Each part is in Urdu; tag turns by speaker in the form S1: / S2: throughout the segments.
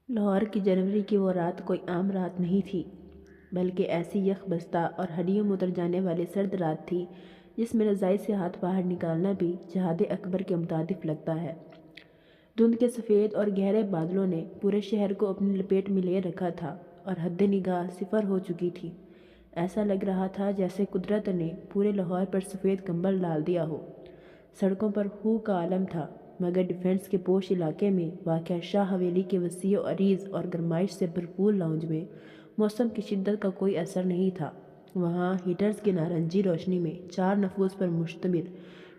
S1: لاہور کی جنوری کی وہ رات کوئی عام رات نہیں تھی، بلکہ ایسی یخ بستہ اور ہڈیوں میں اتر جانے والی سرد رات تھی جس میں رضائی سے ہاتھ باہر نکالنا بھی جہاد اکبر کے مترادف لگتا ہے۔ دھند کے سفید اور گہرے بادلوں نے پورے شہر کو اپنی لپیٹ میں لے رکھا تھا اور حد نگاہ صفر ہو چکی تھی۔ ایسا لگ رہا تھا جیسے قدرت نے پورے لاہور پر سفید کمبل ڈال دیا ہو۔ سڑکوں پر ہو کا عالم تھا، مگر ڈیفنس کے پوش علاقے میں واقع شاہ حویلی کے وسیع و عریض اور گرمائش سے بھرپور لاؤنج میں موسم کی شدت کا کوئی اثر نہیں تھا۔ وہاں ہیٹرز کی نارنجی روشنی میں 4 نفوذ پر مشتمل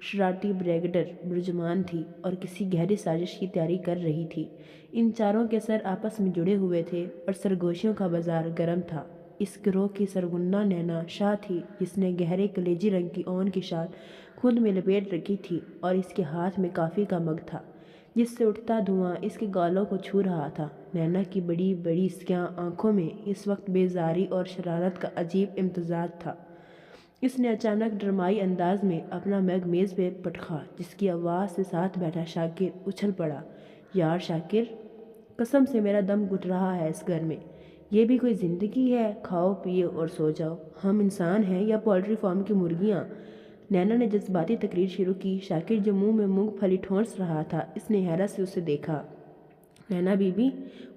S1: شرارتی بریگیڈر برجمان تھی اور کسی گہری سازش کی تیاری کر رہی تھی۔ ان چاروں کے سر آپس میں جڑے ہوئے تھے اور سرگوشیوں کا بازار گرم تھا۔ اس گروہ کی سرگنا نینا شاہ تھی، جس نے گہرے کلیجی رنگ کی اون کی شال خود میں لپیٹ رکھی تھی اور اس کے ہاتھ میں کافی کا مگ تھا جس سے اٹھتا دھواں اس کے گالوں کو چھو رہا تھا۔ نینا کی بڑی بڑی سیاہ آنکھوں میں اس وقت بیزاری اور شرارت کا عجیب امتزاج تھا۔ اس نے اچانک ڈرامائی انداز میں اپنا مگ میز پہ پٹکا، جس کی آواز سے ساتھ بیٹھا شاکر اچھل پڑا۔ یار شاکر، قسم سے میرا دم گھٹ رہا ہے اس گھر میں۔ یہ بھی کوئی زندگی ہے؟ کھاؤ پیو اور سو جاؤ۔ ہم انسان ہیں یا پولٹری فارم کی مرغیاں؟ نینا نے جذباتی تقریر شروع کی۔ شاکر جو منہ میں مونگ پھلی ٹھونس رہا تھا، اس نے حیرت سے اسے دیکھا۔ نینا بی بی،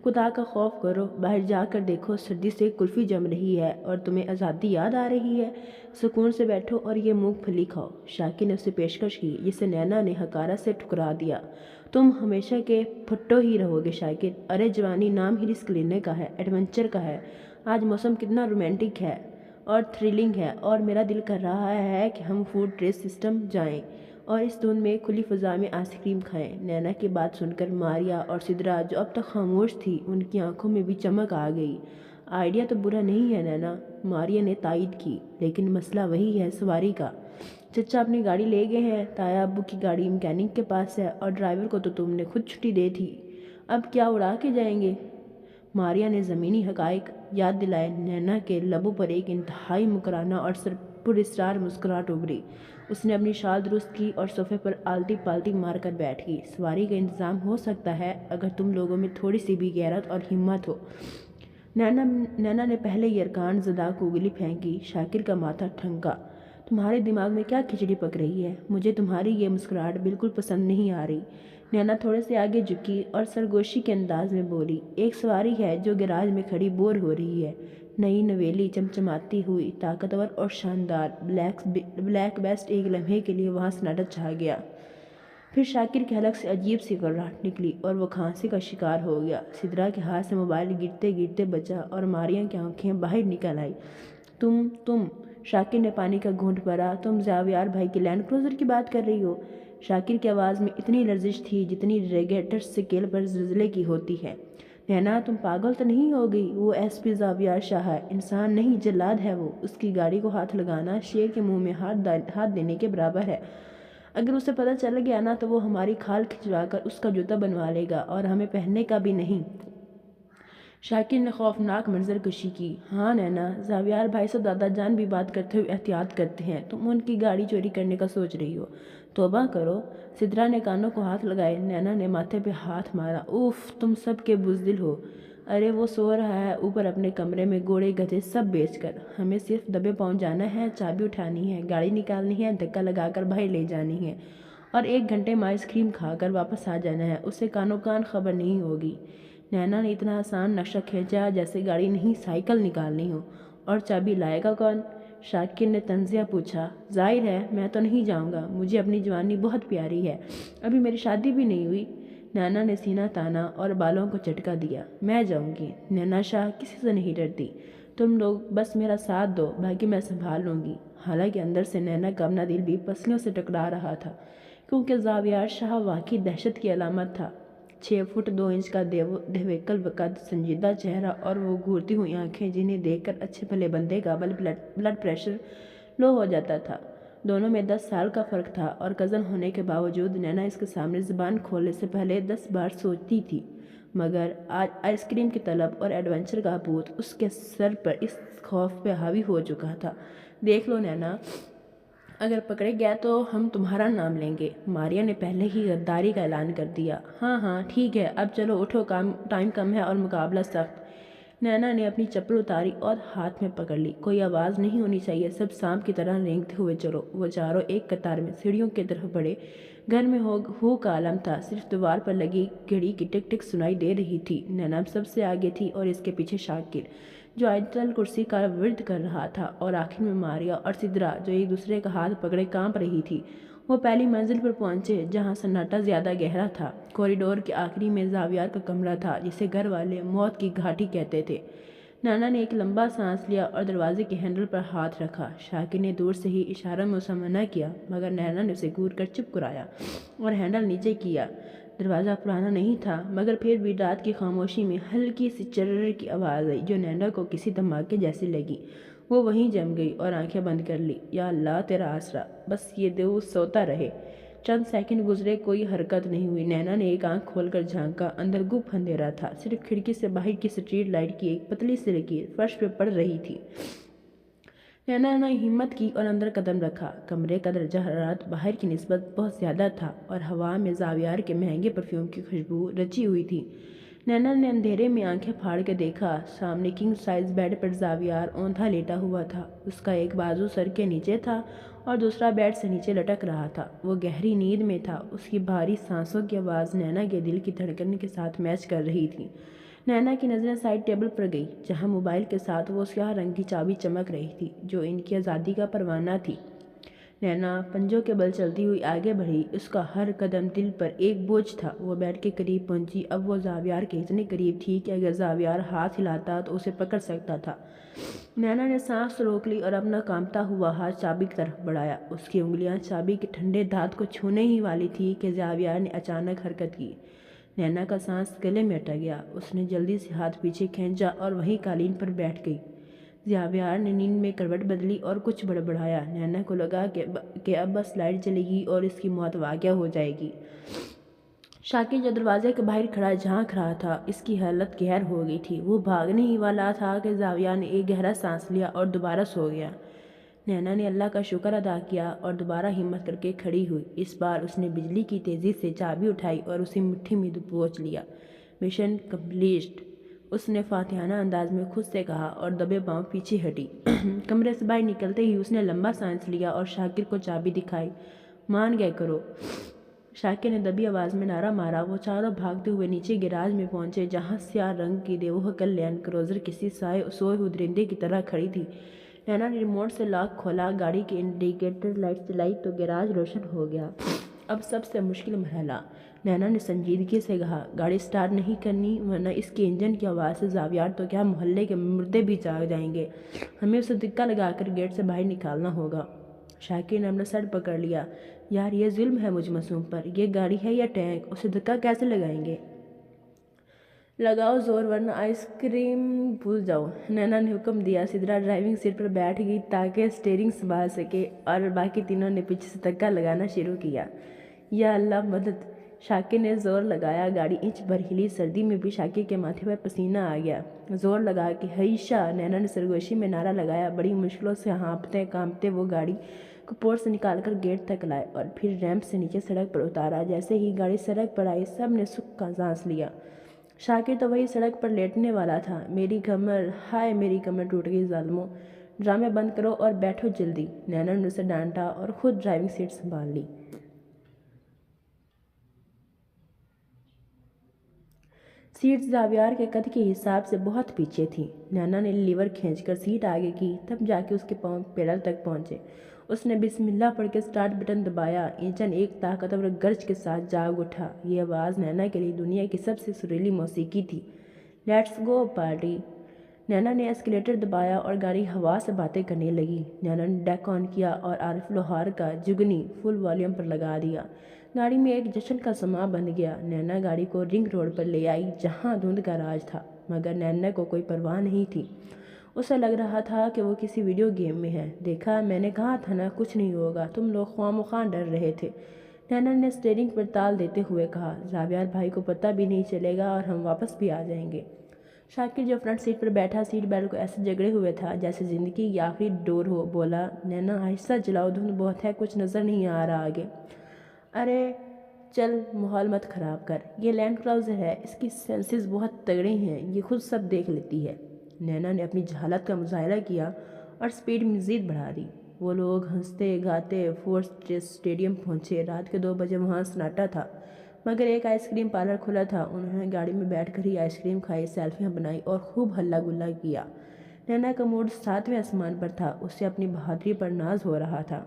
S1: خدا کا خوف کرو، باہر جا کر دیکھو، سردی سے کلفی جم رہی ہے اور تمہیں آزادی یاد آ رہی ہے۔ سکون سے بیٹھو اور یہ مونگ پھلی کھاؤ۔ شاکر نے اسے پیشکش کی، جسے نینا نے حقارت سے ٹھکرا دیا۔ تم ہمیشہ کے پھٹو ہی رہو گے شاکر۔ ارے جوانی نام ہی رسک لینے کا ہے، ایڈونچر کا ہے۔ آج موسم کتنا رومانٹک ہے اور تھرلنگ ہے، اور میرا دل کر رہا ہے کہ ہم فوڈ ٹریس سسٹم جائیں اور اس دھند میں کھلی فضا میں آئس کریم کھائیں۔ نینا کی بات سن کر ماریا اور سدرا، جو اب تک خاموش تھی، ان کی آنکھوں میں بھی چمک آ گئی۔ آئیڈیا تو برا نہیں ہے نینا، ماریا نے تائید کی، لیکن مسئلہ وہی ہے، سواری کا۔ چچا اپنی گاڑی لے گئے ہیں، تایا ابو کی گاڑی میکینک کے پاس ہے اور ڈرائیور کو تو تم نے خود چھٹی دے تھی۔ اب کیا اڑا کے جائیں گے؟ ماریا نے زمینی حقائق یاد دلائے۔ نینا کے لبوں پر ایک انتہائی مکرانہ اور پراسرار مسکراہٹ ابھری۔ اس نے اپنی شال درست کی اور صوفے پر آلتی پالتی مار کر بیٹھ گئی۔ سواری کا انتظام ہو سکتا ہے اگر تم لوگوں میں تھوڑی سی بھی غیرت اور ہمت ہو۔ نینا نے پہلے یرکان زدہ کو انگلی پھینکی۔ شاکر کا ماتھا ٹھنکا۔ تمہارے دماغ میں کیا کھچڑی پک رہی ہے؟ مجھے تمہاری یہ مسکراہٹ بالکل پسند نہیں آ رہی۔ نینا تھوڑے سے آگے جھکی اور سرگوشی کے انداز میں بولی، ایک سواری ہے جو گیراج میں کھڑی بور ہو رہی ہے، نئی نویلی چمچماتی ہوئی، طاقتور اور شاندار۔ Black best. ایک لمحے کے لیے وہاں سناٹا چھا گیا، پھر شاکر کے حلق سے عجیب سی گھرراہٹ نکلی اور وہ کھانسی کا شکار ہو گیا۔ سدرا کے ہاتھ سے موبائل گرتے گرتے بچا اور ماریا کی آنکھیں باہر نکل آئیں۔ تم شاکر نے پانی کا گھونٹ بھرا، تم زاویار بھائی کی لینڈ کروزر کی بات کر رہی ہو؟ شاکر کی آواز میں اتنی لرزش تھی جتنی ریگٹر اسکیل پر زلزلے کی ہوتی ہے۔ نینا، تم پاگل تو نہیں ہو گئی؟ وہ ایس پی زاویار شاہ ہے، انسان نہیں جلاد ہے وہ۔ اس کی گاڑی کو ہاتھ لگانا شیر کے منہ میں ہاتھ دینے کے برابر ہے۔ اگر اسے پتہ چل گیا نا تو وہ ہماری کھال کھچوا کر اس کا جوتا بنوا لے گا اور ہمیں پہننے کا بھی نہیں۔ شاکر نے خوفناک منظر کشی کی۔ ہاں نینا، زاویار بھائی سے دادا جان بھی بات کرتے ہوئے احتیاط کرتے ہیں، تم ان کی گاڑی چوری کرنے کا سوچ رہی ہو؟ توبہ کرو۔ سدرا نے کانوں کو ہاتھ لگائے۔ نینا نے ماتھے پہ ہاتھ مارا۔ اوف، تم سب کے بزدل ہو۔ ارے وہ سو رہا ہے اوپر اپنے کمرے میں، گھوڑے گدھے سب بیچ کر۔ ہمیں صرف دبے پاؤں جانا ہے، چابی اٹھانی ہے، گاڑی نکالنی ہے، دھکا لگا کر باہر لے جانی ہے اور 1 گھنٹے میں آئس کریم کھا کر واپس آ جانا ہے۔ اسے کانوں کان خبر نہیں ہوگی۔ نینا نے اتنا آسان نقشہ کھینچا جیسے گاڑی نہیں سائیکل نکالنی ہو۔ اور چابی لائے گا کون؟ شاکر نے طنزیہ پوچھا۔ ظاہر ہے میں تو نہیں جاؤں گا، مجھے اپنی جوانی بہت پیاری ہے، ابھی میری شادی بھی نہیں ہوئی۔ نینا نے سینہ تانا اور بالوں کو جھٹکا دیا۔ میں جاؤں گی۔ نینا شاہ کسی سے نہیں ڈرتی، تم لوگ بس میرا ساتھ دو، باقی میں سنبھال لوں گی۔ حالانکہ اندر سے نینا کا اپنا دل بھی پسلیوں سے ٹکرا رہا تھا، کیونکہ زاویار شاہ واقعی دہشت کی علامت تھا۔ 6 فٹ 2 انچ کا دیویکل قد، سنجیدہ چہرہ اور وہ گھورتی ہوئی آنکھیں جنہیں دیکھ کر اچھے بھلے بندے کا بلڈ پریشر لو ہو جاتا تھا۔ دونوں میں 10 سال کا فرق تھا اور کزن ہونے کے باوجود نینا اس کے سامنے زبان کھولنے سے پہلے 10 بار سوچتی تھی، مگر آج آئس کریم کی طلب اور ایڈونچر کا بھوت اس کے سر پر اس خوف پہ حاوی ہو چکا تھا۔ دیکھ لو نینا، اگر پکڑے گیا تو ہم تمہارا نام لیں گے۔ ماریا نے پہلے ہی غداری کا اعلان کر دیا۔ ہاں ہاں ٹھیک ہے، اب چلو اٹھو، ٹائم کم ہے اور مقابلہ سخت۔ نینا نے اپنی چپل اتاری اور ہاتھ میں پکڑ لی۔ کوئی آواز نہیں ہونی چاہیے، سب سانپ کی طرح رینگتے ہوئے چلو۔ وہ چاروں ایک قطار میں سیڑھیوں کی طرف بڑھے۔ گھر میں ہو کا عالم تھا، صرف دیوار پر لگی گھڑی کی ٹک ٹک سنائی دے رہی تھی۔ نینا سب سے آگے تھی اور اس کے پیچھے شاکر، جو آیتل کرسی کا ورد کر رہا تھا، اور آخر میں ماریا اور سدرا، جو ایک دوسرے کا ہاتھ پکڑے کانپ رہی تھی۔ وہ پہلی منزل پر پہنچے جہاں سناٹا زیادہ گہرا تھا۔ کوریڈور کے آخری میں زاویار کا کمرہ تھا، جسے گھر والے موت کی گھاٹی کہتے تھے۔ نینا نے ایک لمبا سانس لیا اور دروازے کے ہینڈل پر ہاتھ رکھا۔ شاکر نے دور سے ہی اشارہ میں اسے منع کیا، مگر نینا نے اسے گور کر چپ کرایا اور ہینڈل نیچے کیا۔ دروازہ پرانا نہیں تھا، مگر پھر بھی رات کی خاموشی میں ہلکی سی چرر کی آواز آئی، جو نینا کو کسی دھماکے جیسی لگی۔ وہ وہیں جم گئی اور آنکھیں بند کر لی۔ یا اللہ تیرا آسرا، بس یہ دیو سوتا رہے۔ چند سیکنڈ گزرے، کوئی حرکت نہیں ہوئی۔ نینا نے ایک آنکھ کھول کر جھانکا، اندر گپ اندھیرا تھا، صرف کھڑکی سے باہر کی سٹریٹ لائٹ کی ایک پتلی سی لکیر فرش پہ پڑ رہی تھی۔ نینا نے ہمت کی اور اندر قدم رکھا۔ کمرے کا درجہ حرارت باہر کی نسبت بہت زیادہ تھا اور ہوا میں زاویار کے مہنگے پرفیوم کی خوشبو رچی ہوئی تھی۔ نینا نے اندھیرے میں آنکھیں پھاڑ کے دیکھا۔ سامنے کنگ سائز بیڈ پر زاویار اوندا لیٹا ہوا تھا۔ اس کا ایک بازو سر کے نیچے تھا اور دوسرا بیڈ سے نیچے لٹک رہا تھا۔ وہ گہری نیند میں تھا۔ اس کی بھاری سانسوں کی آواز نینا کے دل کی دھڑکن کے ساتھ میچ کر رہی تھی۔ نینا کی نظریں سائیڈ ٹیبل پر گئی، جہاں موبائل کے ساتھ وہ سیاہ رنگ کی چابی چمک رہی تھی، جو ان کی آزادی کا پروانہ تھی۔ نینا پنجوں کے بل چلتی ہوئی آگے بڑھی۔ اس کا ہر قدم دل پر ایک بوجھ تھا۔ وہ بیڈ کے قریب پہنچی۔ اب وہ زاویار کے اتنے قریب تھی کہ اگر زاویار ہاتھ ہلاتا تو اسے پکڑ سکتا تھا۔ نینا نے سانس روک لی اور اپنا کانپتا ہوا ہاتھ چابی کی طرف بڑھایا۔ اس کی انگلیاں چابی کے ٹھنڈے دھات کو چھونے ہی والی تھی کہ زاویار نے اچانک حرکت کی۔ نینا کا سانس گلے میں اٹک گیا۔ اس نے جلدی سے ہاتھ پیچھے کھینچا اور وہیں قالین پر بیٹھ گئی۔ زاویار نے نیند میں کروٹ بدلی اور کچھ بڑبڑایا۔ نینا کو لگا کہ اب بس لائٹ جلے گی اور اس کی موت واقعہ ہو جائے گی۔ شاکر، جو دروازے کے باہر کھڑا جھانک رہا تھا، اس کی حالت قہر ہو گئی تھی۔ وہ بھاگنے ہی والا تھا کہ زاویار نے ایک گہرا سانس لیا اور دوبارہ سو گیا۔ نینا نے اللہ کا شکر ادا کیا اور دوبارہ ہمت کر کے کھڑی ہوئی۔ اس بار اس نے بجلی کی تیزی سے چابی اٹھائی اور اسے مٹھی میں دبوچ لیا۔ مشن کمپلیٹ، اس نے فاتحانہ انداز میں خود سے کہا اور دبے پاؤں پیچھے ہٹی۔ کمرے سے باہر نکلتے ہی اس نے لمبا سانس لیا اور شاکر کو چابی دکھائی۔ مان گئے کرو، شاکر نے دبی آواز میں نعرہ مارا۔ وہ چاروں بھاگتے ہوئے نیچے گیراج میں پہنچے، جہاں سیاہ رنگ کی دیوہکل لینڈ کروزر کسی سوئے ہوئے درندے کی طرح کھڑی تھی۔ نینا نے ریموٹ سے لاک کھولا، گاڑی کی انڈیکیٹر لائٹ جلائی تو گیراج روشن ہو گیا۔ اب سب سے مشکل مرحلہ، نینا نے سنجیدگی سے کہا، گاڑی سٹارٹ نہیں کرنی، ورنہ اس کے انجن کی آواز سے زاویار تو کیا محلے کے مردے بھی جاگ جائیں گے۔ ہمیں اسے دھکا لگا کر گیٹ سے باہر نکالنا ہوگا۔ شاکر نے اپنا سر پکڑ لیا۔ یار، یہ ظلم ہے مجھ معصوم پر۔ یہ گاڑی ہے یا ٹینک؟ اسے دھکا کیسے لگائیں گے؟ لگاؤ زور، ورنہ آئس کریم بھول جاؤ، نینا نے حکم دیا۔ سدرا ڈرائیونگ سیٹ پر بیٹھ گئی تاکہ اسٹیئرنگ سنبھال سکے اور باقی تینوں نے پیچھے سے دھکا لگانا شروع کیا۔ یا اللہ مدد! شاکر نے زور لگایا، گاڑی انچ بھر ہلی۔ سردی میں بھی شاکر کے ماتھے پر پسینہ آ گیا۔ زور لگا کے ہیشا، نینا نے سرگوشی میں نعرہ لگایا۔ بڑی مشکلوں سے ہانپتے کانپتے وہ گاڑی کو پورٹ سے نکال کر گیٹ تک لائے اور پھر ریمپ سے نیچے سڑک پر اتارا۔ جیسے ہی گاڑی سڑک پر آئی، سب نے سکھ کا سانس لیا۔ شاکر تو وہی سڑک پر لیٹنے والا تھا۔ میری کمر، ہائے میری کمر ٹوٹ گئی ظالموں! ڈرامے بند کرو اور بیٹھو جلدی، نینا نے اسے ڈانٹا اور خود ڈرائیونگ سیٹ سنبھال لی۔ سیٹ زاویار کے قد کے حساب سے بہت پیچھے تھی۔ نینا نے لیور کھینچ کر سیٹ آگے کی، تب جا کے اس کے پاؤں پیڈل تک پہنچے۔ اس نے بسم اللہ پڑھ کے سٹارٹ بٹن دبایا۔ انجن ایک طاقتور گرج کے ساتھ جاگ اٹھا۔ یہ آواز نینا کے لیے دنیا کی سب سے سریلی موسیقی تھی۔ Let's go party! نینا نے ایسکیلیٹر دبایا اور گاڑی ہوا سے باتیں کرنے لگی۔ نینا نے ڈیک آن کیا اور عارف لوہار کا جگنی فل والیوم پر لگا دیا۔ گاڑی میں ایک جشن کا سماں بن گیا۔ نینا گاڑی کو رنگ روڈ پر لے آئی، جہاں دھند کا راج تھا، مگر نینا کو کوئی پرواہ نہیں تھی۔ اسے لگ رہا تھا کہ وہ کسی ویڈیو گیم میں ہے۔ دیکھا، میں نے کہا تھا نا کچھ نہیں ہوگا، تم لوگ خواہ مخواہ ڈر رہے تھے، نینا نے اسٹیئرنگ پر تال دیتے ہوئے کہا۔ زاویار بھائی کو پتہ بھی نہیں چلے گا اور ہم واپس بھی آ جائیں گے۔ شاکر جو فرنٹ سیٹ پر بیٹھا سیٹ بیلٹ کو ایسے جگڑے ہوئے تھا جیسے زندگی کی آخری ڈور ہو، بولا، نینا آہستہ چلاؤ، دھند بہت ہے، کچھ نظر نہیں آ رہا آگے۔ ارے چل ماحول مت خراب کر، یہ لینڈ کراؤزر ہے، اس کی سینسز بہت تگڑے ہیں، یہ خود سب دیکھ لیتی ہے۔ نینا نے اپنی جہالت کا مظاہرہ کیا اور سپیڈ مزید بڑھا دی۔ وہ لوگ ہنستے گاتے فورٹ اسٹیڈیم پہنچے۔ رات کے 2 بجے وہاں سناٹا تھا، مگر ایک آئس کریم پارلر کھلا تھا۔ انہوں نے گاڑی میں بیٹھ کر ہی آئس کریم کھائی، سیلفیاں بنائی اور خوب ہلا گلا کیا۔ نینا کا موڈ 7ویں آسمان پر تھا، اسے اپنی بہادری پر ناز ہو رہا تھا۔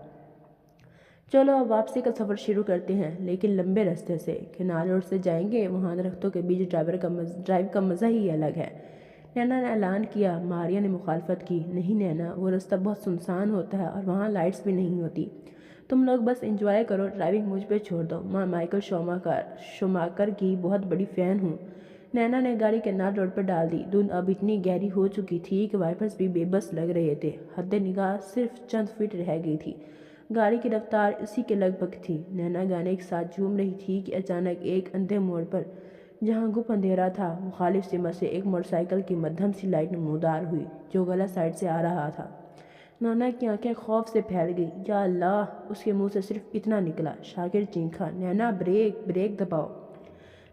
S1: چلو اب واپسی کا سفر شروع کرتے ہیں، لیکن لمبے راستے سے۔ کنال روڈ سے جائیں گے، وہاں درختوں کے بیچ ڈرائیو کا مزہ ہی الگ ہے، نینا نے اعلان کیا۔ ماریا نے مخالفت کی، نہیں نینا، وہ راستہ بہت سنسان ہوتا ہے اور وہاں لائٹس بھی نہیں ہوتی، تم لوگ بس انجوائے کرو، ڈرائیونگ مجھ پہ چھوڑ دو، میں مائیکل شوماکر کی بہت بڑی فین ہوں۔ نینا نے گاڑی کنال روڈ پر ڈال دی۔ دھند اب اتنی گہری ہو چکی تھی کہ وائپرز بھی بے بس لگ رہے تھے، حد نگاہ صرف چند فٹ رہ گئی تھی۔ گاڑی کی رفتار اسی کے لگ بھگ تھی۔ نینا گانے کے ساتھ جھوم رہی تھی کہ اچانک ایک اندھے موڑ پر، جہاں گپ اندھیرا تھا، مخالف سمت سے ایک موٹر سائیکل کی مدھم سی لائٹ نمودار ہوئی جو غلط سائیڈ سے آ رہا تھا۔ نینا کی آنکھیں خوف سے پھیل گئی۔ یا اللہ! اس کے منہ سے صرف اتنا نکلا۔ شاکر چیخا، نینا بریک دباؤ۔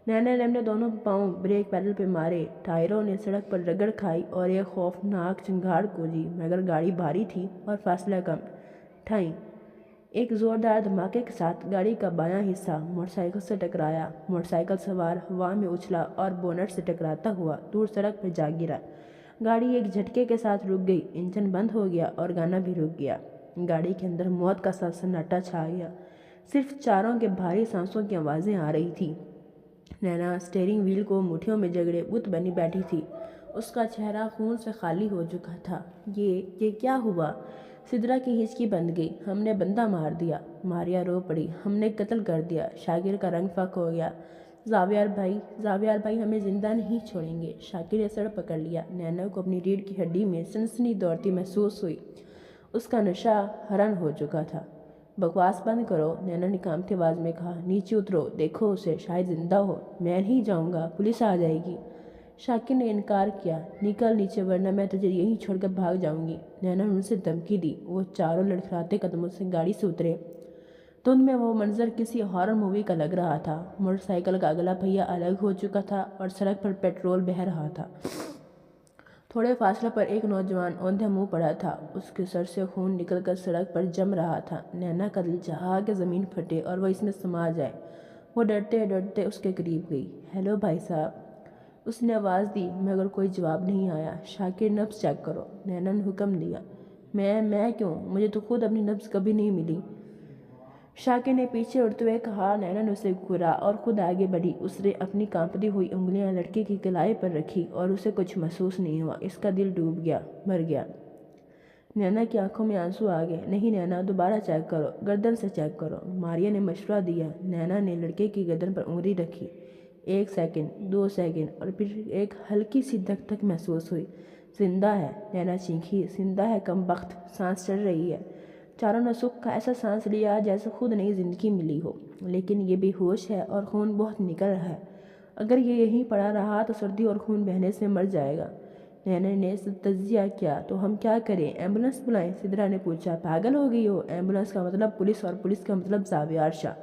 S1: نینا نے اپنے دونوں پاؤں بریک پیڈل پہ مارے، ٹائروں نے سڑک پر رگڑ کھائی اور ایک خوفناک چنگاڑ گونجی، مگر گاڑی بھاری تھی اور فاصلہ کم۔ ٹھائیں! ایک زوردار دھماکے کے ساتھ گاڑی کا بایاں حصہ موٹر سائیکل سے ٹکرایا۔ موٹر سائیکل سوار ہوا میں اچھلا اور بونٹ سے ٹکراتا ہوا دور سڑک پر جا گرا۔ گاڑی ایک جھٹکے کے ساتھ رک گئی، انجن بند ہو گیا اور گانا بھی رک گیا۔ گاڑی کے اندر موت کا سا سناٹا چھا گیا، صرف چاروں کے بھاری سانسوں کی آوازیں آ رہی تھیں۔ نینا اسٹیئرنگ وہیل کو مٹھیوں میں جگڑے بت بنی بیٹھی تھی، اس کا چہرہ خون سے خالی ہو چکا تھا۔ یہ کیا ہوا؟ سدرا کی ہچکی بند گئی۔ ہم نے بندہ مار دیا، ماریا رو پڑی، ہم نے قتل کر دیا۔ شاکر کا رنگ فاق ہو گیا۔ زاویار بھائی ہمیں زندہ نہیں چھوڑیں گے۔ شاکر نے سر پکڑ لیا۔ نینا کو اپنی ریڑھ کی ہڈی میں سنسنی دوڑتی محسوس ہوئی، اس کا نشہ حرن ہو چکا تھا۔ بکواس بند کرو، نینا نے کانپتی آواز میں کہا، نیچے اترو، دیکھو اسے، شاید زندہ ہو۔ میں نہیں جاؤں گا، پولیس آ جائے گی۔ شاکر نے انکار کیا، نکل نیچے ورنہ میں تجھے یہیں چھوڑ کر بھاگ جاؤں گی۔ نینا نے ان سے دھمکی دی۔ وہ چاروں لڑکھڑاتے قدموں سے گاڑی سے اترے۔ دھند میں وہ منظر کسی ہارر مووی کا لگ رہا تھا۔ موٹر سائیکل کا اگلا پہیہ الگ ہو چکا تھا اور سڑک پر پیٹرول بہہ رہا تھا۔ تھوڑے فاصلے پر ایک نوجوان اوندھے منہ پڑا تھا، اس کے سر سے خون نکل کر سڑک پر جم رہا تھا۔ نینا کا دل چاہا کہ زمین پھٹے اور وہ اس میں سما جائے۔ وہ ڈرتے ڈرتے اس کے قریب گئی۔ ہیلو بھائی صاحب، اس نے آواز دی، مگر کوئی جواب نہیں آیا۔ شاکر، نبض چیک کرو، نینا نے حکم دیا۔ میں کیوں؟ مجھے تو خود اپنی نبض کبھی نہیں ملی۔ شاکر نے پیچھے اڑتے ہوئے کہا۔ نینا نے اسے گھورا اور خود آگے بڑھی۔ اس نے اپنی کانپتی ہوئی انگلیاں لڑکے کی کلائی پر رکھی اور اسے کچھ محسوس نہیں ہوا۔ اس کا دل ڈوب گیا، مر گیا۔ نینا کی آنکھوں میں آنسو آ گئے۔ نہیں نینا، دوبارہ چیک کرو، گردن سے چیک کرو، ماریا نے مشورہ دیا۔ نینا نے لڑکے کی گردن پر انگلی رکھی۔ 1 سیکنڈ، 2 سیکنڈ اور پھر ایک ہلکی سی دھک دھک محسوس ہوئی۔ زندہ ہے، نینا چیخی، زندہ ہے کمبخت، سانس چڑھ رہی ہے۔ چاروں نے سکھ کا ایسا سانس لیا جیسے خود نئی زندگی ملی ہو، لیکن یہ بے ہوش ہے اور خون بہت نکل رہا ہے۔ اگر یہ یہیں پڑا رہا تو سردی اور خون بہنے سے مر جائے گا۔ نینا نے تجزیہ کیا۔ تو ہم کیا کریں؟ ایمبولینس بلائیں؟ سدرا نے پوچھا۔ پاگل ہو گئی ہو؟ ایمبولینس کا مطلب پولیس اور پولیس کا مطلب زاویار شاہ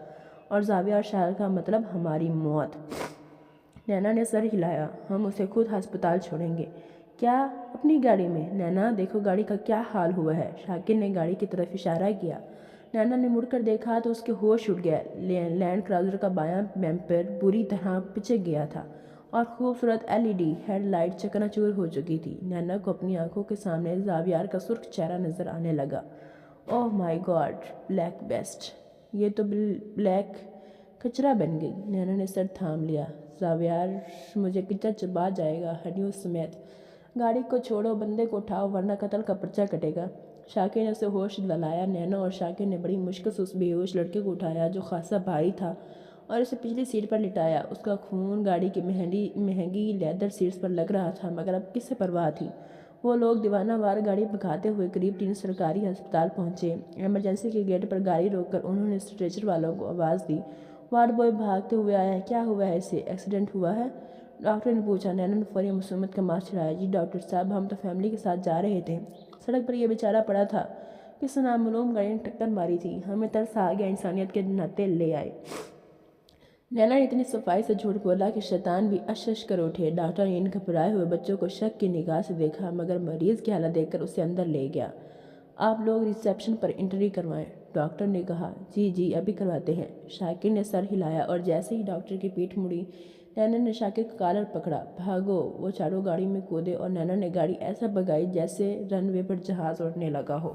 S1: اور زاویار شاہ کا مطلب ہماری موت۔ نینا نے سر ہلایا۔ ہم اسے خود ہسپتال چھوڑیں گے۔ کیا؟ اپنی گاڑی میں؟ نینا دیکھو گاڑی کا کیا حال ہوا ہے۔ شاکر نے گاڑی کی طرف اشارہ کیا۔ نینا نے مڑ کر دیکھا تو اس کے ہوش اڑ گئے۔ لینڈ کراؤزر کا بایاں بیمپر بری طرح پچک گیا تھا اور خوبصورت LED ہیڈ لائٹ چکنا چور ہو چکی تھی۔ نینا کو اپنی آنکھوں کے سامنے زاویار کا سرخ چہرہ نظر آنے لگا۔ اوہ مائی گاڈ، بلیک بیسٹ، یہ تو بلیک کچرا بن گئی۔ نینا نے سر تھام لیا۔ زاویار مجھے کچا چبا جائے گا، ہڈیوں سمیت۔ گاڑی کو چھوڑو، بندے کو اٹھاؤ ورنہ قتل کا پرچہ کٹے گا۔ شاکر نے اسے ہوش دلایا۔ نینا اور شاکر نے بڑی مشکل سے اس بے ہوش لڑکے کو اٹھایا جو خاصا بھاری تھا اور اسے پچھلی سیٹ پر لٹایا۔ اس کا خون گاڑی کی مہنگی لیدر سیٹس پر لگ رہا تھا، مگر اب کس سے پرواہ تھی؟ وہ لوگ دیوانہ وار گاڑی بھگاتے ہوئے قریب 3 سرکاری ہسپتال پہنچے۔ ایمرجنسی کے گیٹ پر گاڑی روک کر انہوں نے اسٹریچر والوں کو آواز دی۔ وارڈ بوائے بھاگتے ہوئے آیا ہے۔ کیا ہوا ہے اسے؟ ایکسیڈنٹ ہوا ہے؟ ڈاکٹر نے پوچھا۔ نینا نے فوری مسمت کا ماسک چڑھایا۔ جی ڈاکٹر صاحب، ہم تو فیملی کے ساتھ جا رہے تھے، سڑک پر یہ بیچارہ پڑا تھا، کسی نامعلوم گاڑی نے ٹکر ماری تھی، ہمیں ترس آ گیا، انسانیت کے ناطے لے آئے۔ نینا نے اتنی صفائی سے جھوٹ بولا کہ شیطان بھی اش اش کر اٹھے۔ ڈاکٹر نے ان گھبرائے ہوئے بچوں کو شک کی نگاہ سے دیکھا، مگر مریض کی حالت دیکھ کر اسے اندر لے گیا۔ آپ لوگ ریسیپشن پر انٹری کروائیں، ڈاکٹر نے کہا۔ جی ابھی کرواتے ہیں۔ شاکر نے سر ہلایا اور جیسے ہی ڈاکٹر کی پیٹھ مڑی، نینا نے شاکر کا کالر پکڑا۔ بھاگو! وہ چاروں گاڑی میں کودے اور نینا نے گاڑی ایسا بھگائی جیسے رن وے پر جہاز اڑنے لگا ہو۔